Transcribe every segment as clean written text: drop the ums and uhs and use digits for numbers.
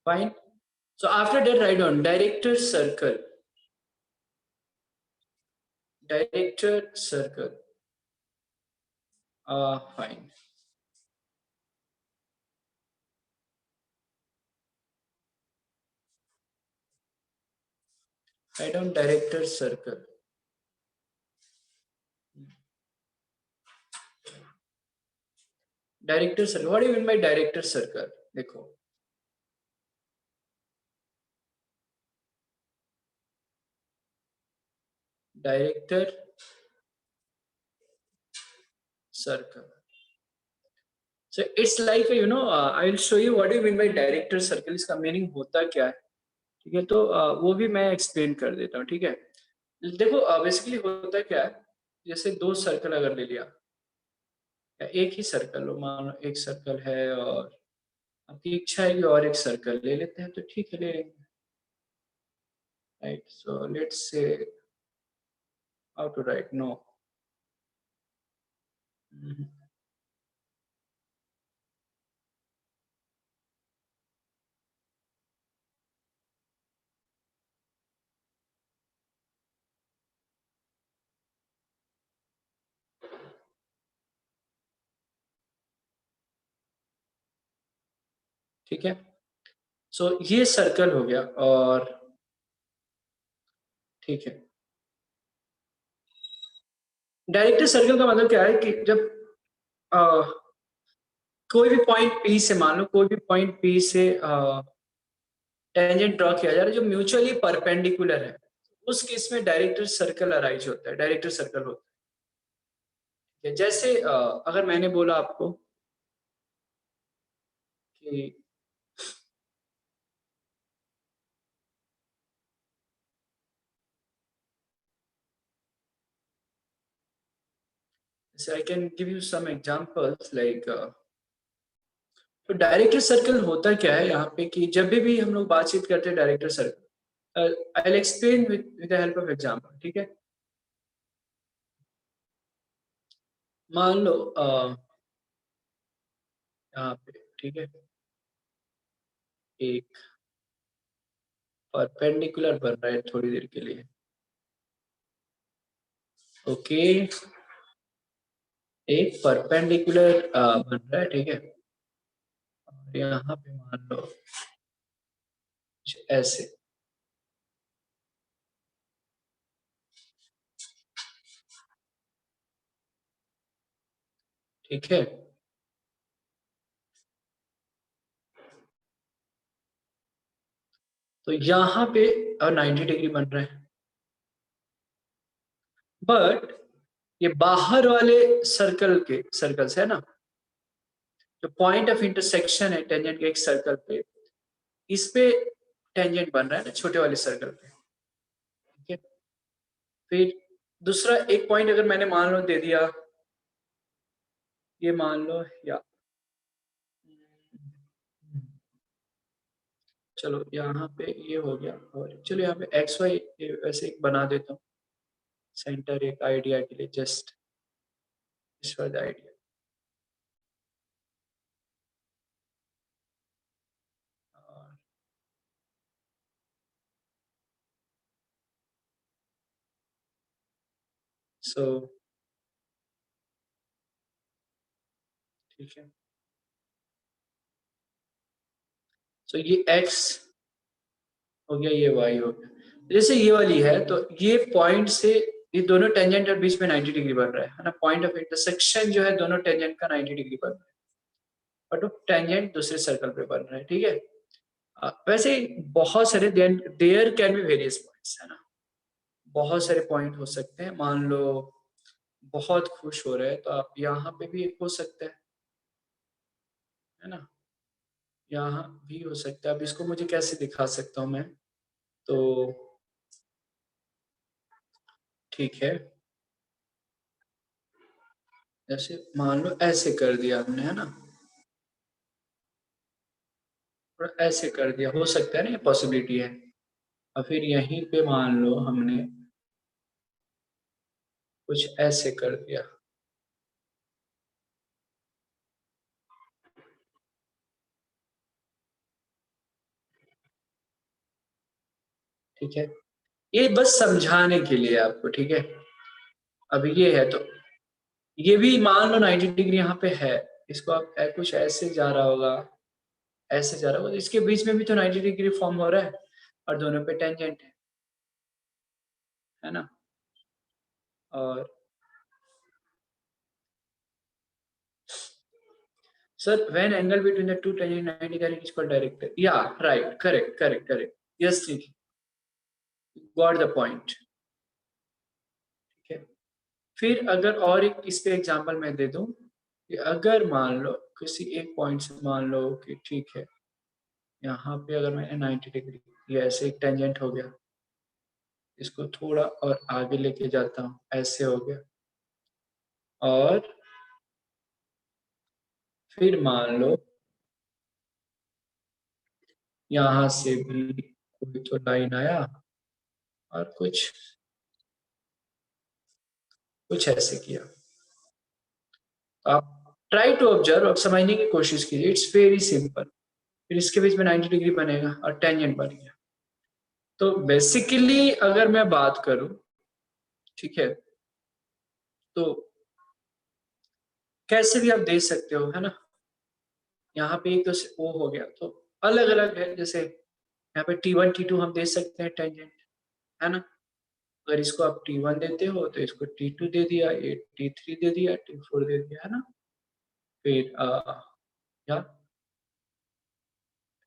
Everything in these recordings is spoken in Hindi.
Fine. So after that, write down director circle. Director circle. Fine. Write down director circle. Director circle. What do you mean by director circle? देखो. Director circle. So it's like I will show you what do you mean by director circle. इसका मीनिंग होता क्या है, ठीक है? तो वो भी मैं एक्सप्लेन कर देता हूँ, ठीक है? देखो बेसिकली होता क्या है, जैसे दो सर्कल अगर ले लिया, या एक ही सर्कल लो, मान लो एक सर्कल है और आपकी इच्छा है कि और एक सर्कल ले लेते हैं, तो ठीक है ले लेंगे, right? So let's say how to write no. ठीक है, सो ये सर्कल हो गया, और ठीक है, डायरेक्टर सर्कल का मतलब क्या है कि जब कोई भी पॉइंट पी से, मान लो कोई भी पॉइंट पी से टेंजेंट ड्रॉ किया जा रहा है जो म्यूचुअली परपेंडिकुलर है, उस केस में डायरेक्टर सर्कल अराइज होता है, डायरेक्टर सर्कल होता है. जैसे अगर मैंने बोला आपको कि I can give you some examples like, तो डायरेक्टर सर्कल होता क्या है यहाँ पे कि जब भी हम लोग बातचीत करते हैं director circle, I will explain with the help of example, ठीक है? मान लो यहाँ पे, ठीक है, एक परपेंडिकुलर बन रहा है थोड़ी देर के लिए, ओके, एक परपेंडिकुलर बन रहा है, ठीक है, और यहाँ पे मान लो कुछ ऐसे, ठीक है, तो यहाँ पे अब 90 डिग्री बन रहा है, बट ये बाहर वाले सर्कल्स है ना, जो पॉइंट ऑफ इंटरसेक्शन है टेंजेंट के एक सर्कल पे, इस पे टेंजेंट बन रहा है ना छोटे वाले सर्कल पे, ठीक है? फिर दूसरा एक पॉइंट अगर मैंने मान लो दे दिया, ये मान लो, या चलो यहाँ पे ये हो गया, और चलो यहाँ पे एक्स वाई वैसे एक बना देता हूँ सेंटर, एक आइडिया के लिए, जस्ट फॉर द आइडिया. सो ठीक है, सो ये एक्स हो गया, ये वाई हो गया. जैसे ये वाली है, तो ये पॉइंट से ये दोनों टेंजेंट और बीच में 90 डिग्री बन रहा है ना, पॉइंट ऑफ इंटरसेक्शन जो है दोनों टेंजेंट का 90 डिग्री बन रहा है, बट वो टेंजेंट दूसरे सर्कल पे बन रहा है, ठीक है? वैसे बहुत सारे there can be various points, है ना, बहुत सारे पॉइंट हो सकते हैं. मान लो बहुत खुश हो रहे हैं, तो आप यहाँ पे भी एक हो सकता है ना, यहाँ भी हो सकता है. अब इसको मुझे कैसे दिखा सकता हूँ मैं, तो ठीक है, जैसे मान लो ऐसे कर दिया हमने, है ना, और ऐसे कर दिया, हो सकता है ना, ये पॉसिबिलिटी है. और फिर यहीं पे मान लो हमने कुछ ऐसे कर दिया, ठीक है, ये बस समझाने के लिए आपको, ठीक है। अब ये है तो ये भी मान लो 90 डिग्री यहाँ पे है, इसको आप कुछ ऐसे जा रहा होगा, ऐसे जा रहा होगा, इसके बीच में भी तो 90 डिग्री फॉर्म हो रहा है और दोनों पे टेंजेंट है ना। और sir when angle between the two tangent 90 degree is called director, yeah right, correct correct correct, yes, ठीक, गॉट द पॉइंट, ठीक है। फिर अगर और एक इस पे एग्जांपल मैं दे दूं कि अगर मान लो किसी एक पॉइंट से मान लो कि ठीक है, यहाँ पे अगर मैं 90 डिग्री, ये ऐसे एक टेंजेंट हो गया, इसको थोड़ा और आगे लेके जाता हूँ, ऐसे हो गया, और फिर मान लो यहाँ से भी कोई तो लाइन आया और कुछ कुछ ऐसे किया, तो आप ट्राई टू ऑब्जर्व, अब समझने की कोशिश कीजिए, इट्स वेरी सिंपल। फिर इसके बीच में 90 डिग्री बनेगा और टेंजेंट बन गया। तो बेसिकली अगर मैं बात करूं, ठीक है, तो कैसे भी आप दे सकते हो, है ना। यहाँ पे एक तो ओ हो गया, तो अलग अलग है, जैसे यहाँ पे T1 T2 हम दे सकते हैं टेंजेंट, है ना। अगर इसको आप T1 देते हो तो इसको T2 दे दिया, ये T3 दे दिया, T4 दे दिया, है ना। फिर या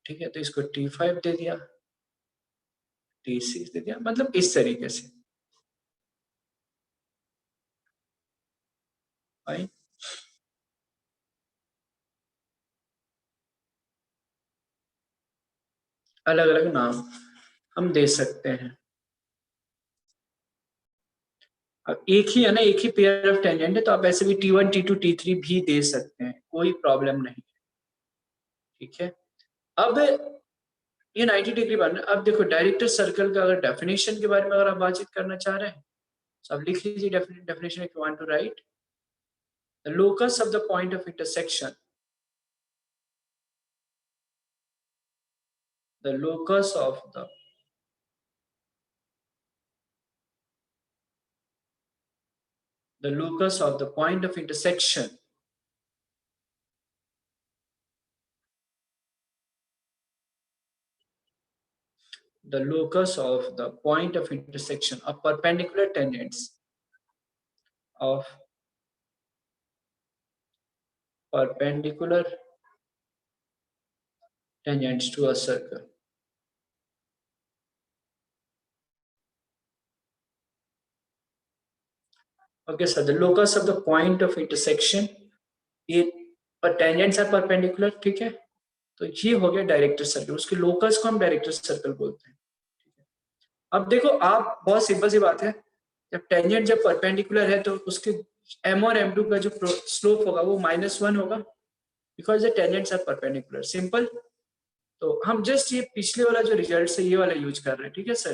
ठीक है, तो इसको T5 दे दिया, T6 दे दिया, मतलब इस तरीके से, भाई अलग अलग नाम हम दे सकते हैं। अब एक ही है ना, एक ही पेयर ऑफ टेंजेंट है, तो आप ऐसे भी T1 T2 T3 भी दे सकते हैं, कोई प्रॉब्लम नहीं, ठीक है। अब ये 90 डिग्री बन रहा है। अब देखो डायरेक्टर सर्कल का अगर डेफिनेशन के बारे में अगर आप बातचीत करना चाह रहे हैं, तो आप लिख लीजिए definition, if you want to write the locus of the point of intersection, the locus of the locus of the point of intersection, the locus of the point of intersection of perpendicular tangents of perpendicular tangents to a circle. Okay, so the locus of the point of intersection, ये tangents are perpendicular, ठीक है, तो ये हो गया डायरेक्टर सर्कल, उसके लोकस को हम डायरेक्टर सर्कल बोलते हैं। अब देखो आप, बहुत सिंपल सी बात है, जब टेंजेंट जब परपेंडिकुलर है तो उसके m और m2 का जो स्लोप होगा वो -1 होगा, because the tangents are perpendicular, simple. तो हम जस्ट ये पिछले वाला जो रिजल्ट है ये वाला यूज कर रहे हैं, ठीक है sir.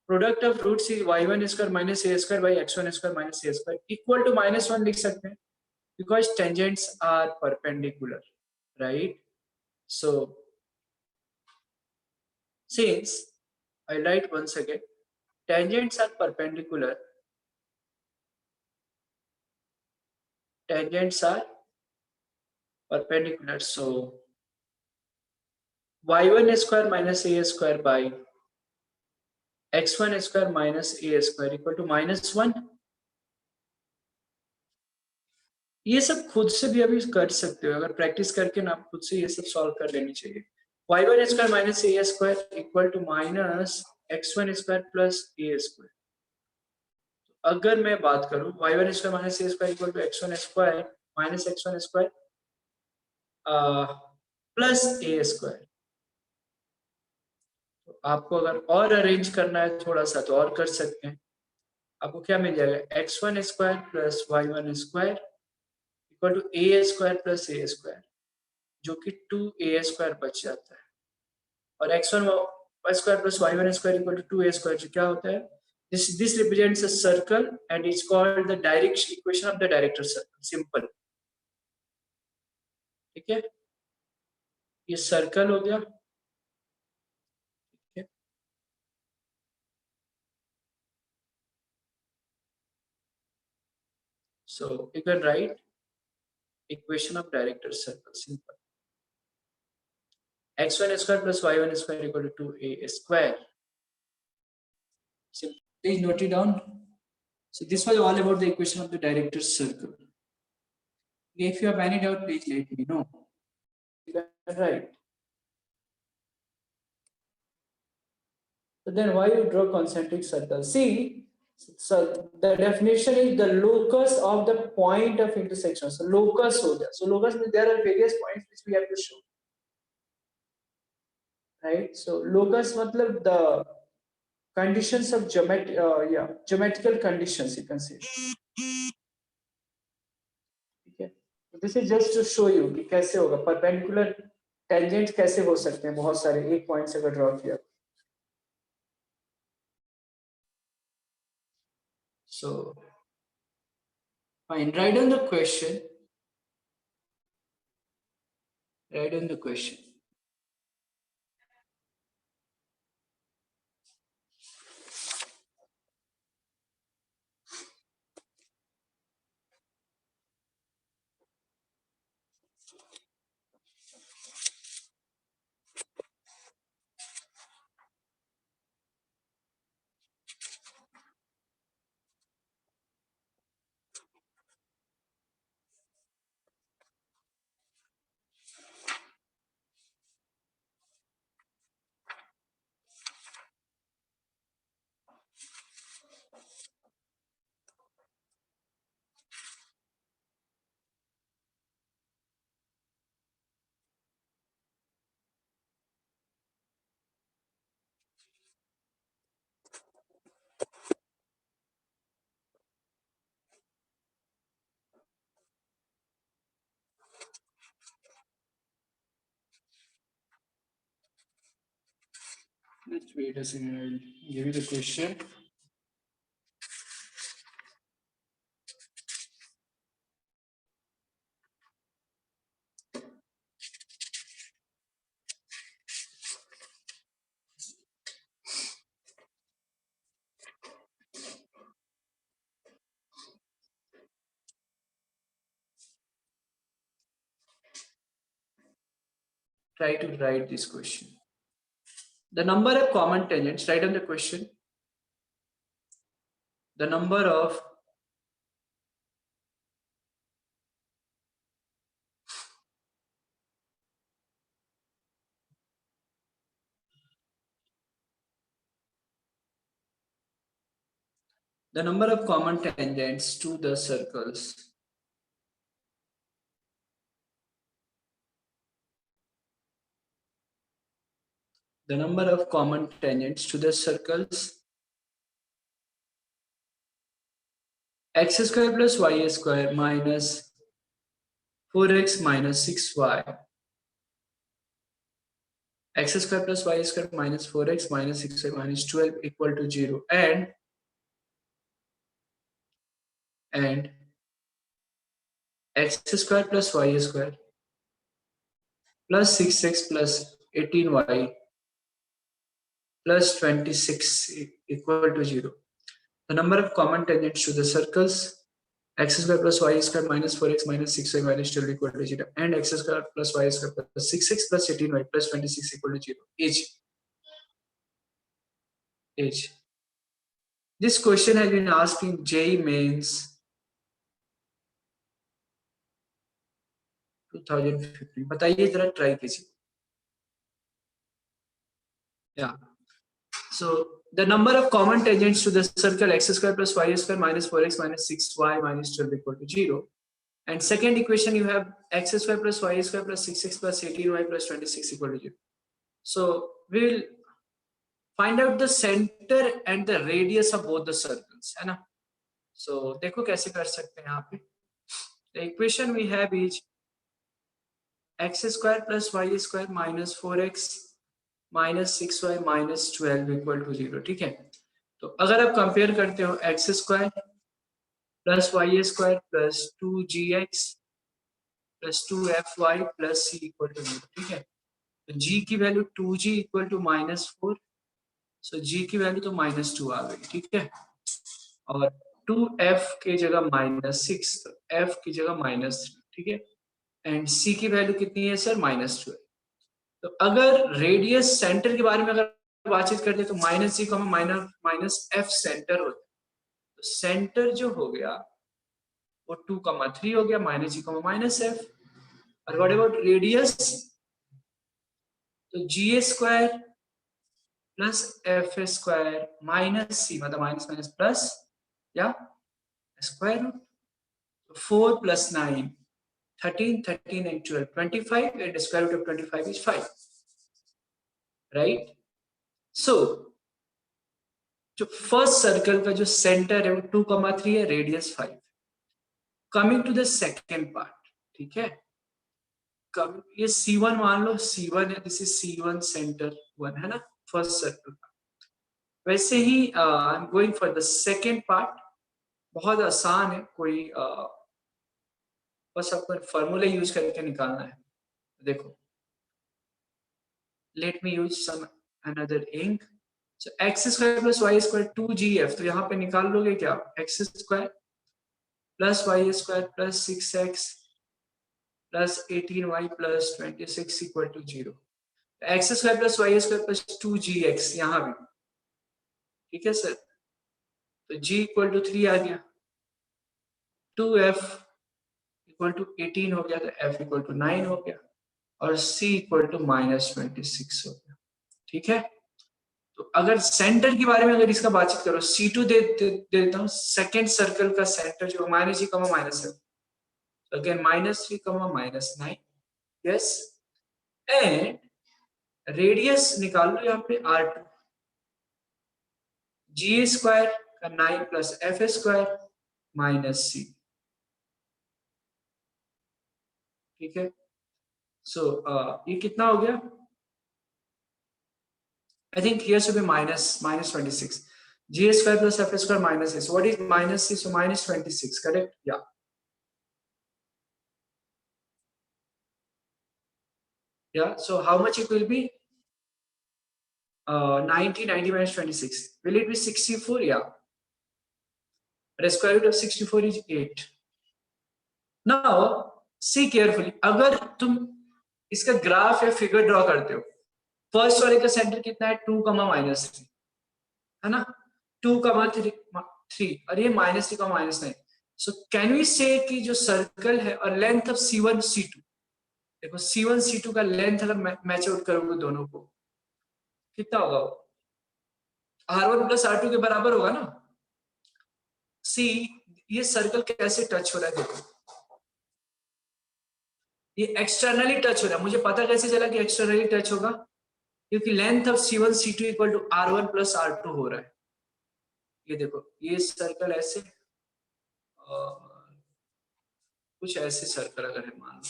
Product of roots is y1 square minus a square by x1 square minus a square equal to -1 लिख सकते हैं, because tangents are perpendicular, right. So since I write once again, tangents are perpendicular, tangents are perpendicular, so y1 square minus a square by x1 square minus a square equal to -1। ये सब खुद से भी अभी कर सकते हो, अगर प्रैक्टिस करके ना, आप खुद से ये सब सॉल्व कर लेनी चाहिए। y1 square minus a square equal to minus x1 square plus a square. अगर मैं बात करूं y1 square minus a square equal to x1 square minus x1 square plus a square, तो आपको अगर और अरेंज करना है थोड़ा सा तो और कर सकते हैं। आपको क्या मिल जाएगा, x1 square plus y1 square equal to a square plus a square, जो कि 2a स्क्वायर बच जाता है, और x1 square plus y1 square equal to 2a square, जो क्या होता है, this represents a circle and it's called the direct equation of the director circle, simple, ठीक है। ये सर्कल हो गया, ठीक है। So you can write equation of director's circle. Simple. X1 square plus y1 square equal to 2a square. Simple. Please note it down. So this was all about the equation of the director's circle. If you have any doubt, please let me know. You can write. So then why you draw concentric circle? See, so the definition is the locus of the point of intersection. So locus हो गया. So locus means there are various points which we have to show. Right? So locus मतलब the conditions of geometrical conditions you can say. Okay. So this is just to show you कि कैसे होगा perpendicular tangent कैसे हो सकते हैं बहुत सारे एक point से अगर draw किया. So fine, write down the question. Write down the question. Let's wait a second. I'll give you the question. Try to write this question. The number of common tangents, write on the question. The number of common tangents to the circles. The number of common tangents to the circles x square plus y square minus 4x minus 6y. X square plus y square minus 4x minus 6y minus 12 equal to 0 and x square plus y square plus 6x plus 18y plus 26 equal to 0. The number of common tangents to the circles x square plus y square minus 4x minus 6y minus 12 equal to 0 and x square plus y square plus 6x plus 18y plus 26 equal to 0. Age. This question has been asked in JEE Mains 2015. बताइए जरा ट्राई कीजिए. Yeah. So the number of common tangents to the circle x square plus y square minus 4x minus 6y minus 12 equal to 0. And second equation you have x square plus y square plus 6x plus 18y plus 26 equal to 0. So we will find out the center and the radius of both the circles, है ना? So देखो कैसे कर सकते हैं यहाँ पे. The equation we have is x square plus y square minus 4x minus 6y minus 12 equal to 0. ठीक है. तो अगर आप कंपेयर करते हो x square plus y square plus 2gx plus 2fy plus c equal to 0. ठीक है. तो g की वैल्यू 2g इक्वल टू -4. सो g की वैल्यू तो -2 आ गई. ठीक है. और 2f की जगह -6, तो f की जगह -3, ठीक है। एंड c की वैल्यू कितनी है सर? -2 है। तो अगर रेडियस सेंटर के बारे में अगर बातचीत करते तो -g, -f सेंटर होता है। तो सेंटर जो हो गया वो 2,3 हो गया, -g, -f। और व्हाट अबाउट रेडियस? तो GA² plus f² minus c, मतलब माइनस माइनस प्लस या square root. 4 + 9 13, 13 and 12 25, and the square root of 25 is 5, right? So जो फर्स्ट सर्कल का जो सेंटर है वो 2,3 है, radius 5। Coming to the second part, ठीक है। ये C1 मान लो, C1 है, दिस इज C1 सेंटर 1 है ना, फर्स्ट सर्कल का। वैसे ही I am going for the second part. बहुत आसान है, कोई बस आपको फॉर्मूला यूज करके निकालना है। देखो, let me use some another ink. So x² + y² 2gf, तो यहाँ पे निकाल लोगे क्या? x² + y² + 6x + 18y + 26 = 0। x² + y² + 2gx यहाँ भी, ठीक है सर। तो g = 3 आ गया, 2f = 18 हो गया, तो f = 9 हो गया, और c = -26 हो गया, ठीक है। तो अगर सेंटर के बारे में अगर इसका बातचीत करो, C2 देता हूँ, सेकेंड सर्कल का सेंटर जो -g, -f, again -3, -9, yes. And radius निकाल लो यहाँ पे R2, GA² का 9 + f² -c, ठीक है। सो ये कितना हो गया? I think here should be -26. GA² + f² -c. So what is -c? So -26, correct? Yeah. Yeah. So how much it will be? 90, 90 - 26. Will it be 64? Yeah. But square root of 64 is 8. Now, see carefully. अगर तुम इसका ग्राफ या फिगर ड्रॉ करते हो, फर्स्ट वाले का सेंटर कितना है? 2, -3, है ना? 2, 3, और ये -3, -9। सो कैन वी से कि जो सर्कल है और लेंथ ऑफ C1 C2, देखो C1 C2 का लेंथ अगर मैच आउट करोगे दोनों को, कितना होगा वो? R1 + R2 के बराबर होगा ना। सी, ये सर्कल कैसे टच हो रहा है? देखो, ये एक्सटर्नली टच हो रहा है। मुझे पता कैसे चला कि एक्सटर्नली टच होगा? क्योंकि length of C1 C2 = R1 + R2 हो रहा है। ये देखो, ये सर्कल ऐसे कुछ ऐसे सर्कल अगर है मान लो,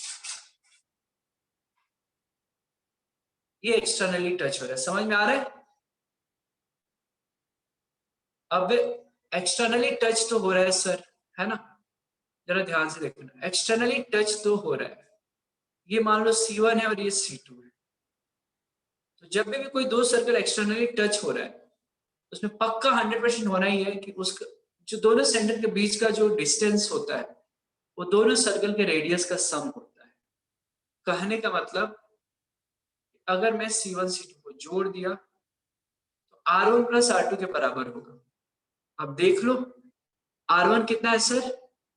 ये एक्सटर्नली टच हो रहा है। समझ में आ रहा है? अब एक्सटर्नली टच तो हो रहा है सर, है ना? जरा ध्यान से देखना, एक्सटर्नली टच तो हो रहा है। ये मान लो C1 है और ये C2 है। तो जब भी कोई दो सर्कल एक्सटर्नली टच हो रहा है, उसमें पक्का 100% होना ही है कि उसका जो दोनों सेंटर के बीच का जो डिस्टेंस होता है वो दोनों सर्कल के रेडियस का सम होता है। कहने का मतलब, अगर मैं C1 C2 को जोड़ दिया तो R1 + R2 के बराबर होगा। अब देख लो, R1 कितना है सर?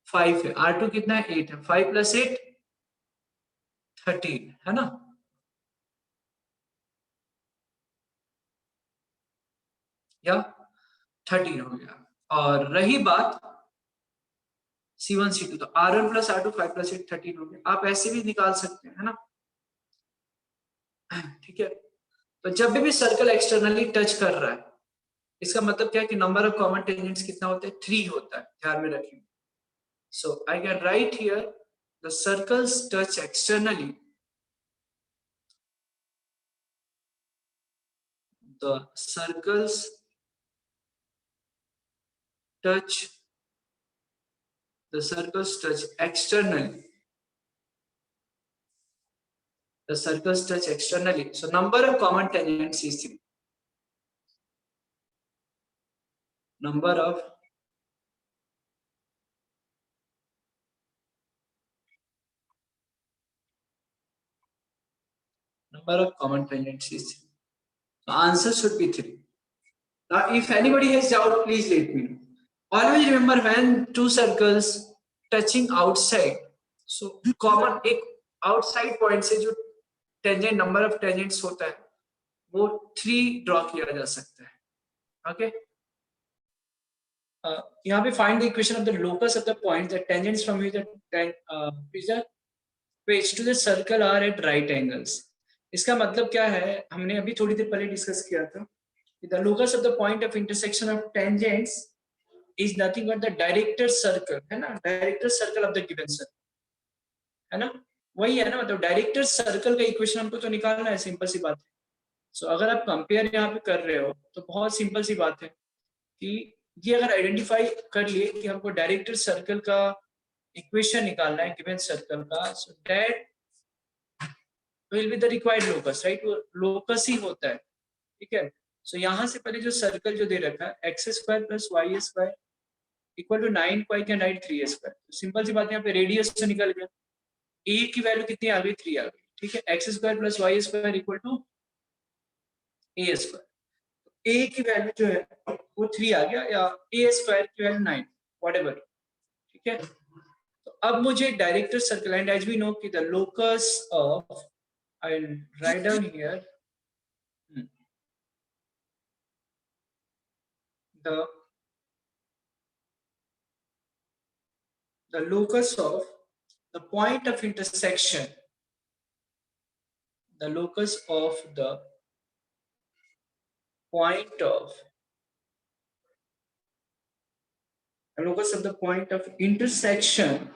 5 है। R2 कितना है? 8 है। 5 + 8 13, है ना? या 13 हो गया। और रही बात C1 C2, तो R1 + R2 5 + 8 13 हो गया। आप ऐसे भी निकाल सकते हैं, है ना? ठीक है। तो जब भी सर्कल एक्सटर्नली टच कर रहा है, इसका मतलब क्या है कि नंबर ऑफ कॉमन टेंजेंट्स कितना होता है? 3 होता है। ध्यान में रखिए। So I can write here the circles touch externally, the circles touch externally, the circles touch externally, so number of common tangents is 3. Number of number of common tangents is 3. So answer should be 3. Now if anybody has doubt, please let me know. Always remember, when two circles touching outside, so common एक outside point से जो tangent number of tangents होता है वो 3 ड्रॉ किया जा सकता है. ओके, यहाँ पे find the equation of the locus of the point the tangents from which the page to the circle are at right angles. इसका मतलब क्या है, हमने अभी थोड़ी देर पहले डिस्कस किया था. The locus of the point of intersection of tangents is nothing but the director circle, है ना, director circle of the given circle, है ना, वही है ना. मतलब डायरेक्टर सर्कल का इक्वेशन हमको तो निकालना है, सिंपल सी बात है. सो अगर आप कंपेयर यहाँ पे कर रहे हो तो बहुत सिंपल सी बात है कि ये अगर आइडेंटिफाई कर लिए कि हमको डायरेक्टर सर्कल का इक्वेशन निकालना है गिवन सर्कल का, so that will be the required locus, right. वो लोकस ही होता है, ठीक है. सो यहाँ से पहले जो सर्कल जो दे रखा है x square plus Y square equal to 9 को I can write 3 square. Simple सी बात है, यहाँ पे रेडियस से निकल गया, ए की वैल्यू कितनी आ गई, 3 आ गई, ठीक है. X square plus Y square equal to A square. A की वैल्यू जो है वो 3 आ गया, या ए स्क्वायर की वैल्यू 9, व्हाटएवर, ठीक है. तो अब मुझे director circle, and as we know कि the locus of, I will write down here the locus of the point of intersection, the locus of the point of the locus of the point of intersection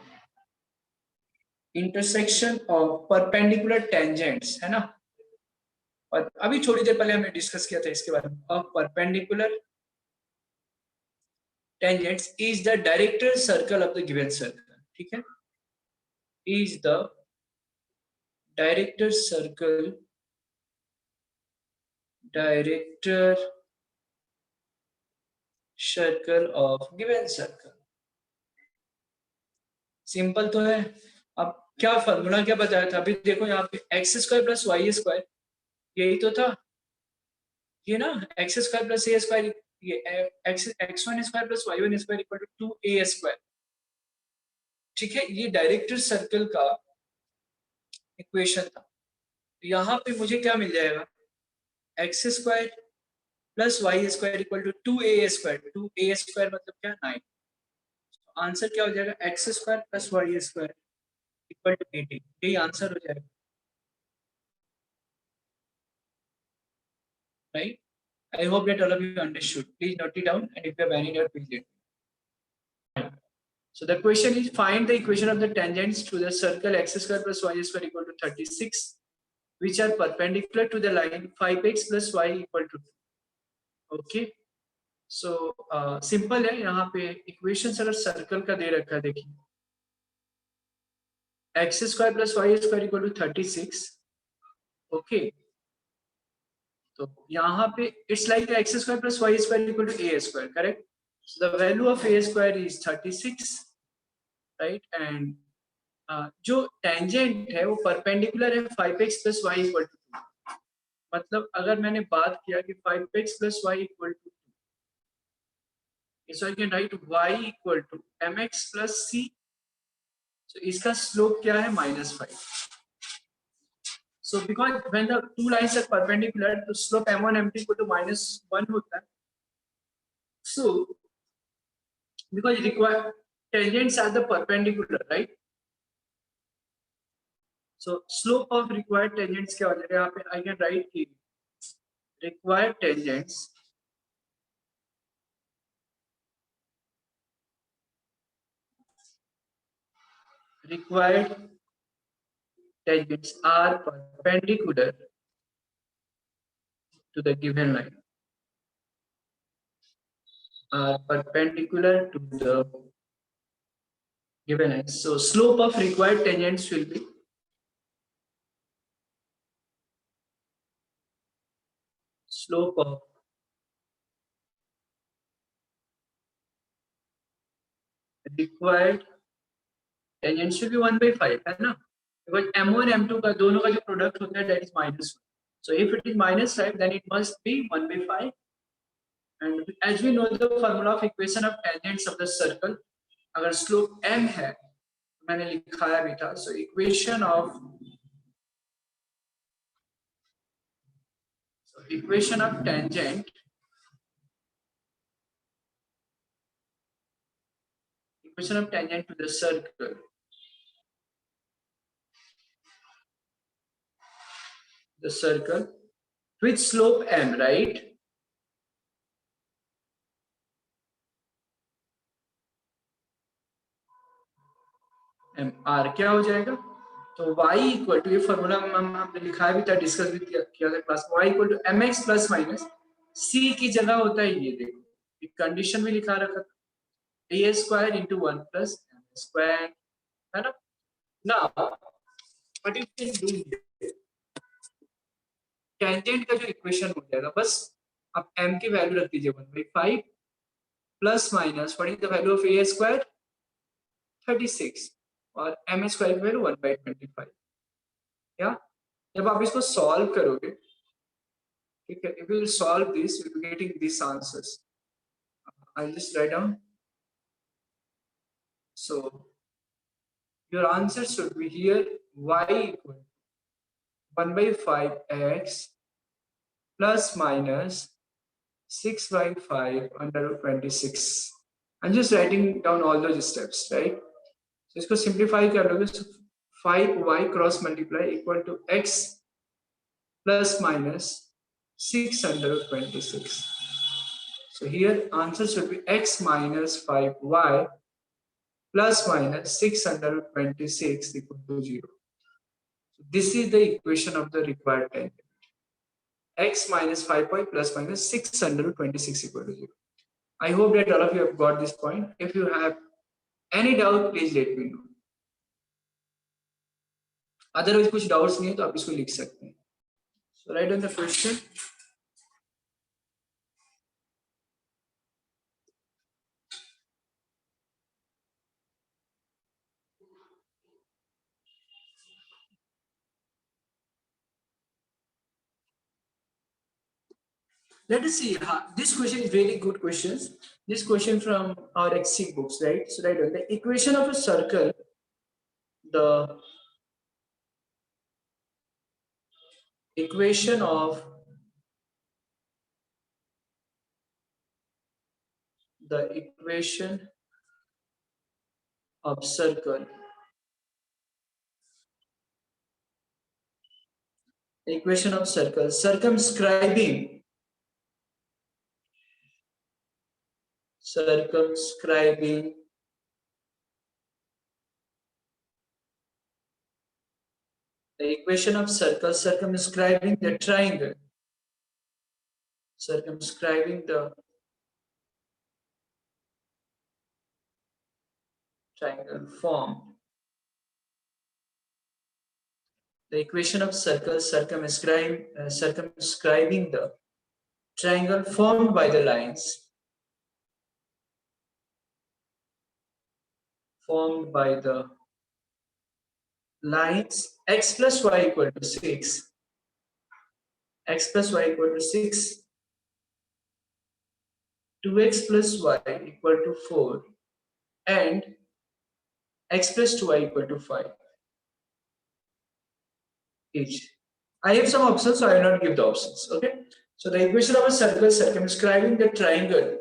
of perpendicular tangents, है ना. और अभी थोड़ी देर पहले हमने डिस्कस किया था इसके बारे में. of perpendicular tangents is the director circle of the given circle, ठीक है. is the director circle of given circle. Simple तो है. अब क्या फॉर्मूला क्या बताया था, अभी देखो यहाँ पे X square plus Y square, यही तो था ये ना. X square plus A square, ये X one square plus Y one square equal to 2a square, ठीक है. ये डायरेक्टर सर्कल का इक्वेशन था. यहाँ पे मुझे क्या मिल जाएगा, X square plus Y square equal to 2a square. 2a square मतलब क्या, 9. आंसर क्या हो जाएगा, X square plus Y square equal to 18. यही आंसर हो जाएगा, right? I hope that all of you understood. Please note it down, and if you have any doubt, please let me know. So the question is, find the equation of the tangents to the circle x square plus y square equal to 36, which are perpendicular to the line 5x plus y equal to 2. Okay. So simple है. यहाँ पे equations अगर circle का दे रखा है, देखिए x square plus y square equal to 36. Okay. तो यहाँ पे it's like X square plus Y square equal to A square, correct. So the value of A square is 36, right. And जो टेंजेंट है वो परपेंडिकुलर है 5x plus Y equal to 2. मतलब अगर मैंने बात किया कि 5x plus Y equal to 2, so I can write y equal to mx plus c. So इसका स्लोप क्या है, -5. So because when the two lines are perpendicular, the slope m1 m2 equal to -1 होता है. So because required tangents are the perpendicular, right? So slope of required tangents क्या हो जाएगा, यहाँ पे I can write कि required tangents are perpendicular to the given line. Are perpendicular to the given line. So slope of required tangents will be slope of required tangents should be 1/5, है ना. because m1 m2 का दोनों का जो प्रोडक्ट होता है that is -1. So if it is -5 then it must be 1/5. And as we know the formula of equation of tangents of the circle, अगर slope m है मैंने लिखाया भी था, so equation of tangent to the circle with slope m, right? m r क्या हो जाएगा? तो y इक्वल टू, ये फॉर्मूला हमने लिखा भी था, डिस्कस भी किया था क्लास में, y equal to mx plus minus c की जगह होता है ये, देखो एक कंडीशन भी लिखा रखा था, a square into 1 plus m square, है ना? Now what you can do, tangent का जो इक्वेशन हो जाएगा, बस आप m की वैल्यू रख दीजिए 1/5 plus minus what is the value of a square 36 और m स्क्वायर की वैल्यू 1/25. या जब आप इसको सॉल्व करोगे, ठीक है, if you will solve this you will be getting these answers. I'll just write down. So your answer should be here, y equal to 1/5x plus minus 6/5 under root 26. I'm just writing down all those steps, right? So इसको simplify कर लोगे, so 5y cross multiply equal to x plus minus 6 under root 26. So here answer should be x minus 5y plus minus 6 under root 26 equal to 0. So this is the equation of the required tangent. X minus 5y plus minus 6 under root 26 equal to 0. I hope that all of you have got this point. If you have any doubt, please let me know. Otherwise कुछ doubts नहीं है तो आप इसको लिख सकते हैं. So write down the question. Let us see. This question is very good questions. This question from our XC books, right? So write down the equation of a circle. The equation of circle. The equation of circle circumscribing the equation of circle circumscribing the triangle, circumscribing the triangle formed. The equation of circle circumscribing the triangle formed by the lines x plus y equal to 6, x plus y equal to 6, 2x plus y equal to 4, and x plus 2y equal to 5 each. I have some options, so I will not give the options. Okay. So the equation of a circle circumscribing the triangle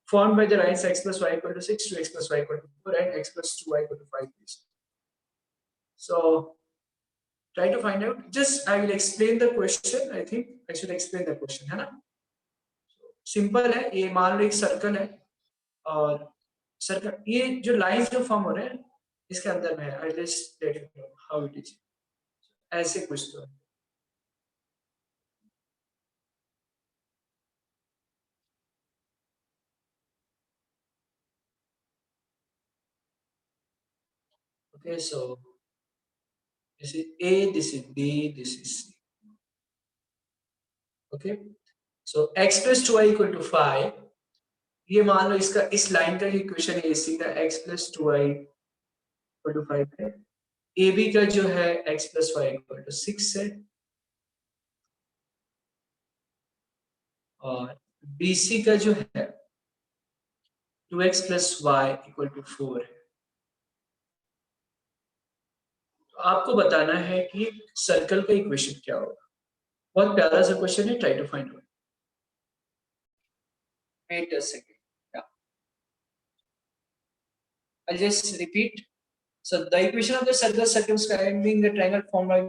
formed by the lines x plus y equal to 6, 2x plus y equal to 4, and x plus 2y equal to 5 each. So try to find out. Just I will explain the question. I think I should explain the question, है ना? सिंपल है. ये मान लो एक सर्कल है और सर्कल, ये जो लाइंस जो फॉर्म हो रहे हैं इसके अंदर में है. I just let you know how it is. ऐसे कुछ तो है. Okay, so this is A, this is B, this is C. Okay, so x plus 2y equal to 5. ये मान लो इसका इस लाइन का इक्वेशन है, सीधा x plus 2y equal to 5 है. ए बी का जो है x plus Y equal to 6 है और बी सी का जो है 2x plus Y equal to 4 है। तो आपको बताना है कि सर्कल का इक्वेशन क्या होगा। बहुत प्यारा सा क्वेश्चन है, try to find out. Wait a second. Yeah. I'll just repeat. So the equation of the circle circumscribing the triangle formed by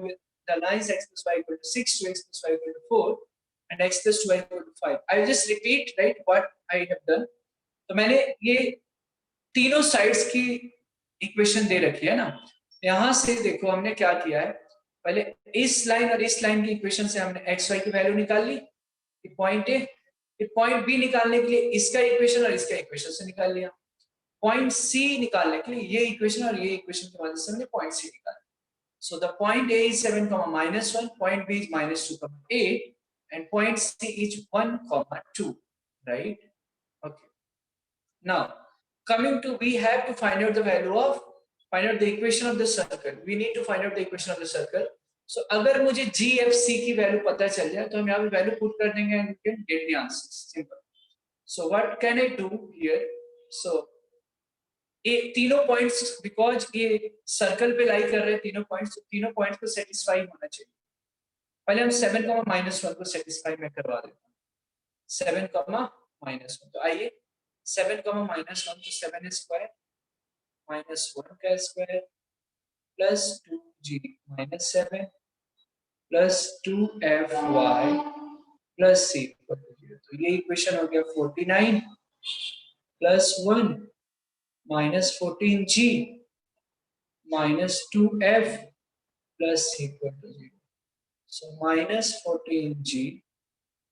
the lines x plus y equal to 6 to x plus y equal to 4 and x plus 2y equal to 5. I'll just repeat right what I have done. तो मैंने ये तीनों साइड्स की इक्वेशन दे रखी है ना। यहाँ से देखो हमने क्या किया है, पहले इस लाइन और इस लाइन की इक्वेशन से हमने एक्स वाई की वैल्यू निकाल ली, पॉइंट ए, फिर पॉइंट बी निकालने के लिए इसका इक्वेशन और इसका इक्वेशन से निकाल लिया, पॉइंट सी निकालने के लिए ये इक्वेशन और ये इक्वेशन की मदद से हमने पॉइंट सी निकाला। So the point A is 7, -1, point B is -2, 8 and point C is 1, 2, right? Okay. Now coming to, we have to find out the value of, find out the equation of the circle. We need to find out the equation of the circle. So अगर मुझे GFC की वैल्यू पता चल जाए तो हम यहाँ पे वैल्यू पुट कर देंगे and we can get the answers. Simple. So what can I do here? So ये तीनों पॉइंट्स, बिकॉज ये सर्कल पे लाई कर रहे हैं तीनों पॉइंट्स, तो तीनों पॉइंट्स को सेटिस्फाई होना चाहिए। पहले हम 7, -1 को सेटिस्फाई में करवा देते हैं। 7, -1, तो आइए 7, -1 तो 7 स्क्वायर -1 का square plus 2g -7 plus 2fy plus c, तो ये इक्वेशन हो गया 49 plus 1 -14g minus 2f plus c equal to 0. So minus 14g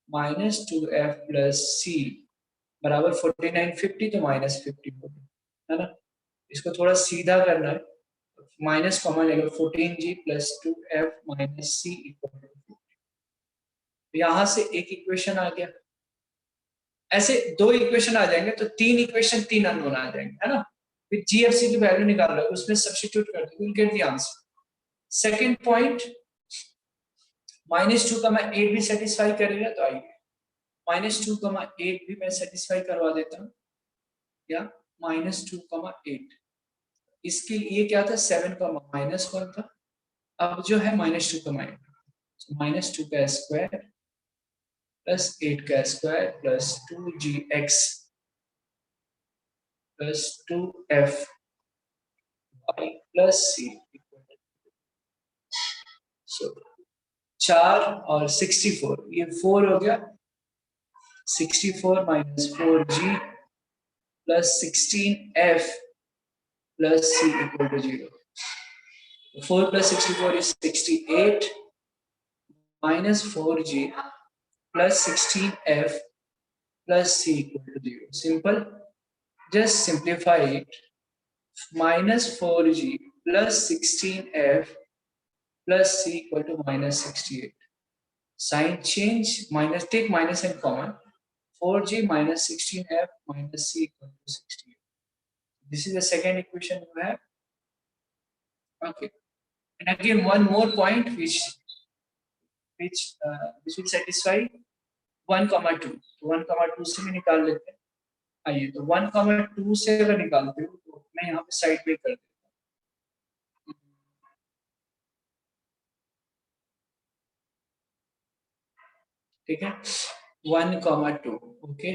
minus 2f plus c बराबर 49, 50 तो minus 50 होगा, है ना। इसको थोड़ा सीधा करना है, माइनस कॉमन लेगा 14g plus 2f minus c equal to 50। यहाँ से एक इक्वेशन आ गया, ऐसे दो इक्वेशन आ जाएंगे तो तीन इक्वेशन, तीन अननोन आ जाएंगे, है ना। फिर जीएफसी की वैल्यू निकाल रहा है, उसमें सब्स्टिट्यूट कर दो, will get the answer. Second point -2, 8 भी सेटिस्फाई करेगा, तो आइए -2, 8 भी मैं सेटिस्फाई करवा देता हूँ, या -2, 8 इसके लिए क्या था 7, -1 था, अब जो है -2, -2 का स्क्वायर प्लस 8 का square plus 2gx plus 2f plus c, सो 4 और 64, ये 4 हो गया, 64 minus 4g plus 16f plus c equal to 0. 4 plus 64 is 68 minus 4g plus 16f plus c equal to 0. Simple. Just simplify it. Minus 4g plus 16f plus c equal to minus 68. Sign change, minus, take minus and common. 4g minus 16f minus c equal to 68. This is the second equation you have. Okay. And again, one more point which will satisfy 1, 2. 1, 2 से भी निकाल लेते हैं। आइए तो 1, 2 से अगर निकालते हो तो मैं यहाँ पे साइड पे कर देता हूँ। ठीक है, 1, 2, ओके,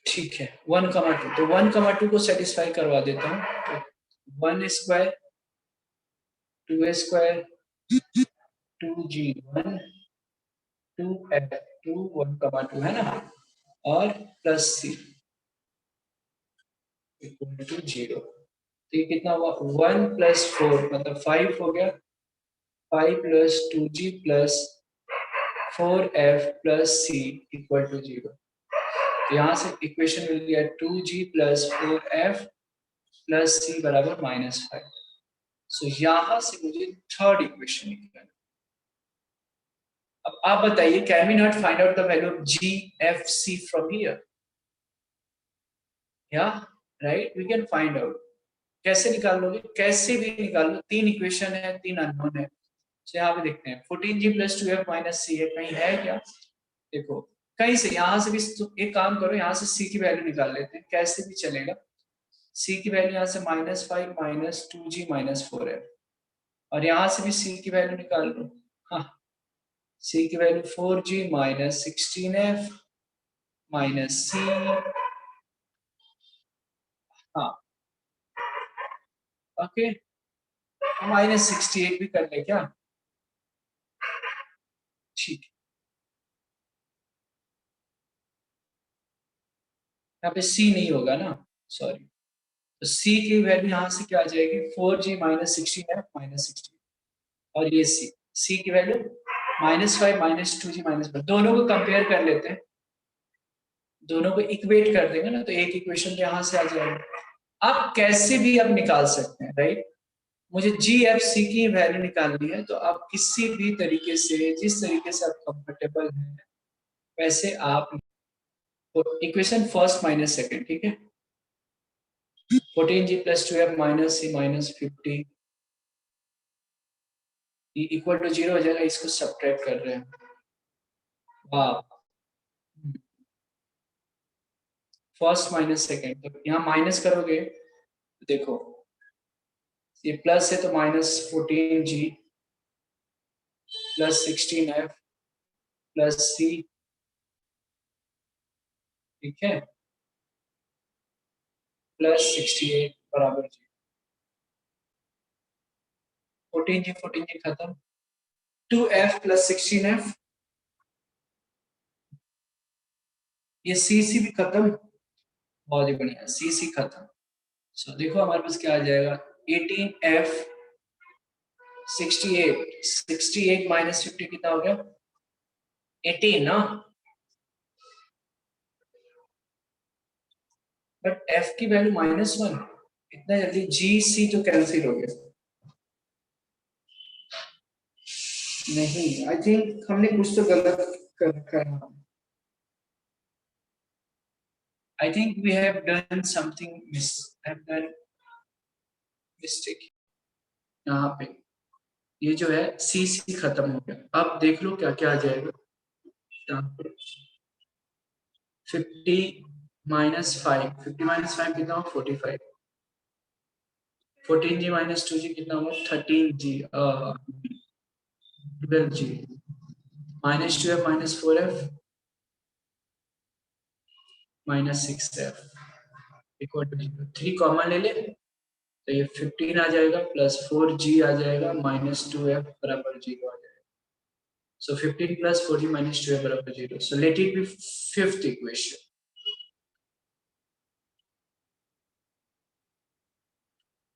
ठीक है, 1, 2, तो 1, 2 को सेटिस्फाई करवा देता हूँ। तो 1 स्क्वायर 2 स्क्वायर 2g1 2f2 1, 2 है ना, और प्लस c इक्वल टू 0। तो ये कितना हुआ 1 प्लस 4 मतलब 5 हो गया, 5 plus 2g plus 4f plus c equal to 0। यहाँ से इक्वेशन मिल गया 2g plus 4f plus c बराबर -5। सो यहाँ से मुझे थर्ड इक्वेशन निकालना। अब आप बताइए, can we not find out the value of GFC from here? Yeah right, we can find out. कैसे निकाल लोगे? कैसे भी निकाल लो, 3 इक्वेशन है, 3 अननोन है। तो यहाँ पे देखते हैं 14g + 2f - c है, कहीं है क्या? देखो कहीं से, यहाँ से भी तो एक काम करो, यहाँ से c की वैल्यू निकाल लेते हैं, कैसे भी चलेगा। c की वैल्यू यहाँ से -5 - 2g - 4f, और यहाँ से भी c की वैल्यू निकाल लो। हाँ, c की वैल्यू 4g - 16f - c। हाँ ओके, -68 भी कर ले क्या? ठीक है, यहाँ पे c नहीं होगा ना, सॉरी। तो c की वैल्यू यहाँ से क्या आ जाएगी? 4g - 16f - 16, और ये c की वैल्यू -5 - 2g - 4। दोनों को कंपेयर कर लेते हैं, दोनों को इक्वेट कर देंगे ना, तो एक इक्वेशन तो यहाँ से आ जाएगा। आप कैसे भी आप निकाल सकते हैं, राइट। मुझे जी एफ सी की वैल्यू निकालनी है, तो आप किसी भी तरीके से, जिस तरीके से आप कंफर्टेबल हैं वैसे आप, इक्वेशन फर्स्ट माइनस सेकंड, ठीक है। 14g + 2f - c - 50 equal to 0 हो जाएगा, इसको सब्ट्रैक्ट कर रहे हैं। वाह, फर्स्ट माइनस सेकंड, तो यहाँ माइनस करोगे तो देखो ये प्लस है, तो -14g + 16f + c, ठीक है, +68 बराबर जी। 14g खत्म, 2f + 16f, ये सी भी खत्म, बहुत ही बढ़िया, सी खत्म। सो देखो हमारे पास क्या आ जाएगा, 18f 68 - 50 कितना हो गया? 18 ना, बट f की वैल्यू -1, इतना जल्दी जी सी तो कैंसिल हो गया। नहीं, आई थिंक हमने कुछ तो गलत कर रखा है। I think we have done something have done mistake. यहाँ पे ये जो है सी खत्म हो गया, अब देख लो क्या क्या आ जाएगा। यहाँ पे 50 - 5, 50 - 5 कितना हो? 45, 14g - 2g कितना हुआ? 13g, 12g, -2f - 4f -6f equal to 0। 3 common ले ले, तो ये 15 आ जाएगा, +4g आ जाएगा, -2f बराबर 0 आ जाएगा। So 15 + 4g - 2f बराबर 0. So let it be fifth equation.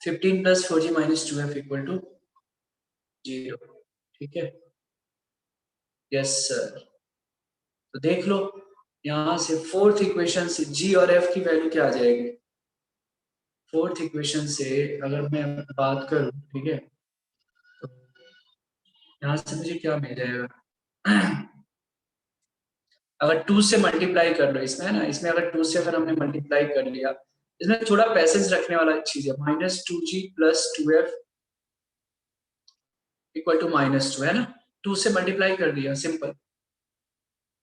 15 + 4g - 2f equal to 0, ठीक है। यस सर, तो देख लो यहाँ से फोर्थ इक्वेशन से g और f की वैल्यू क्या आ जाएगी। फोर्थ इक्वेशन से अगर मैं बात करूं, ठीक है, तो यहाँ से मुझे क्या मिल जाएगा? अगर 2 से मल्टीप्लाई कर लो इसमें, है ना, इसमें अगर 2 से अगर हमने मल्टीप्लाई कर लिया, इसमें थोड़ा पैसेज रखने वाला चीज है, -2g + 2f इक्वल टू -2, है ना। 2 से मल्टीप्लाई कर दिया, सिंपल।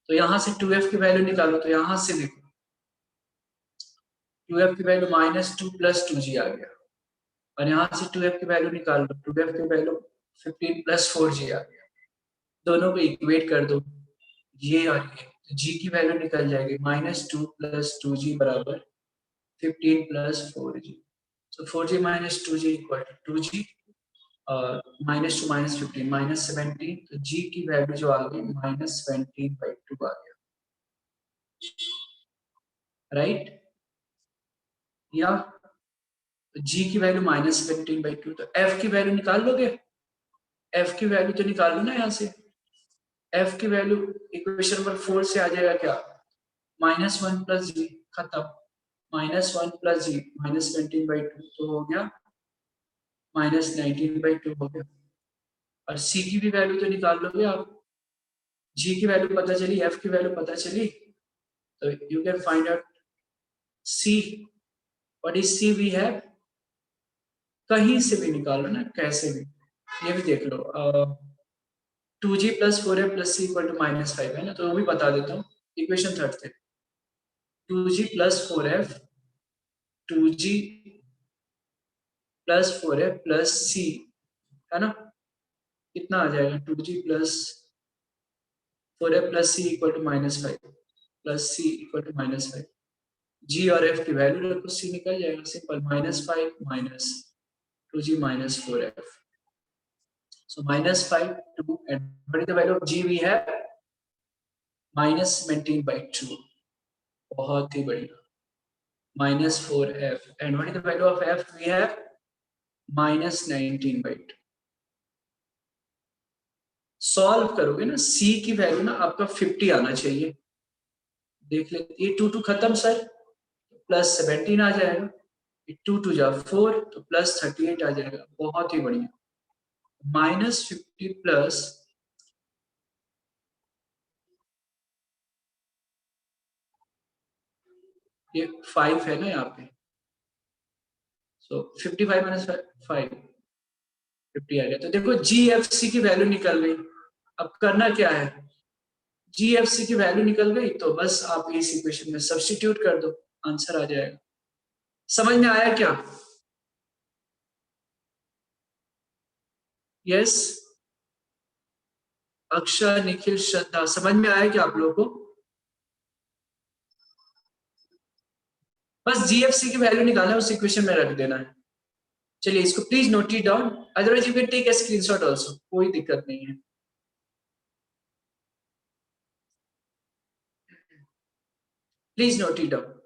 तो यहाँ से 2f की वैल्यू निकालो, तो यहाँ से देखो 2f की वैल्यू -2 + 2g आ गया, और यहाँ से 2f की वैल्यू निकाल लो, 2f की वैल्यू 15 + 4g आ गया। दोनों को इक्वेट कर दो, ये और ये, तो g की वैल्यू निकल जाएगी, -2 + 2g बराबर 15 + 4g। So 4g - 2g equal to 2g, और -2 - 15 -17, तो g की वैल्यू जो आ गई -17/2 आ गया, राइट। या g की वैल्यू -17/2, तो f की वैल्यू निकाल लोगे, f की वैल्यू तो निकाल लो ना यहाँ से। f की वैल्यू इक्वेशन नंबर 4 से आ जाएगा क्या? -1 + g, खत्म। -1 + g -17/2 तो हो गया -19/2 हो गया, और c की भी वैल्यू तो निकाल लोगे आप। g की वैल्यू पता चली, f की वैल्यू पता चली, तो you can find out c। What is c we have? कहीं से भी निकालो ना, कैसे भी, ये भी देख लो। 2g plus 4f plus c equal to -5 है ना, तो वो भी बता देता हूँ। इक्वेशन थर्ड थे 2g plus 4f 2g plus 4f plus c है ना, कितना आ जाएगा 2g plus 4f plus c equal to -5 plus c equal to -5। g और f की वैल्यू रखो, c निकल जाएगा simple, -5 minus 2g minus 4f। So -5 2 and what is the value of g we have? -19/2, बहुत ही बढ़िया, -4f and what is the value of f we have? -19/2। Solve करोगे ना, c की वैल्यू ना आपका 50 आना चाहिए। देख लेते, ये 2 खत्म सर, प्लस 17 आ जाएगा, 2 जा 4 तो प्लस 38 आ जाएगा, बहुत ही बढ़िया। -50 प्लस ये 5 है ना यहाँ पे, सो 55 माइनस 5 50 आ गया। तो देखो GFC की वैल्यू निकल गई। अब करना क्या है, GFC की वैल्यू निकल गई तो बस आप इस इक्वेशन में सब्स्टिट्यूट कर दो, आंसर आ जाएगा। समझ में आया क्या? यस, अक्षय, निखिल, श्रद्धा, समझ में आया क्या आप लोगों को? बस GFC की वैल्यू निकालना है, उस इक्वेशन में रख देना है। चलिए इसको please note it down, otherwise you can take a screenshot also, कोई दिक्कत नहीं है। Please note it down.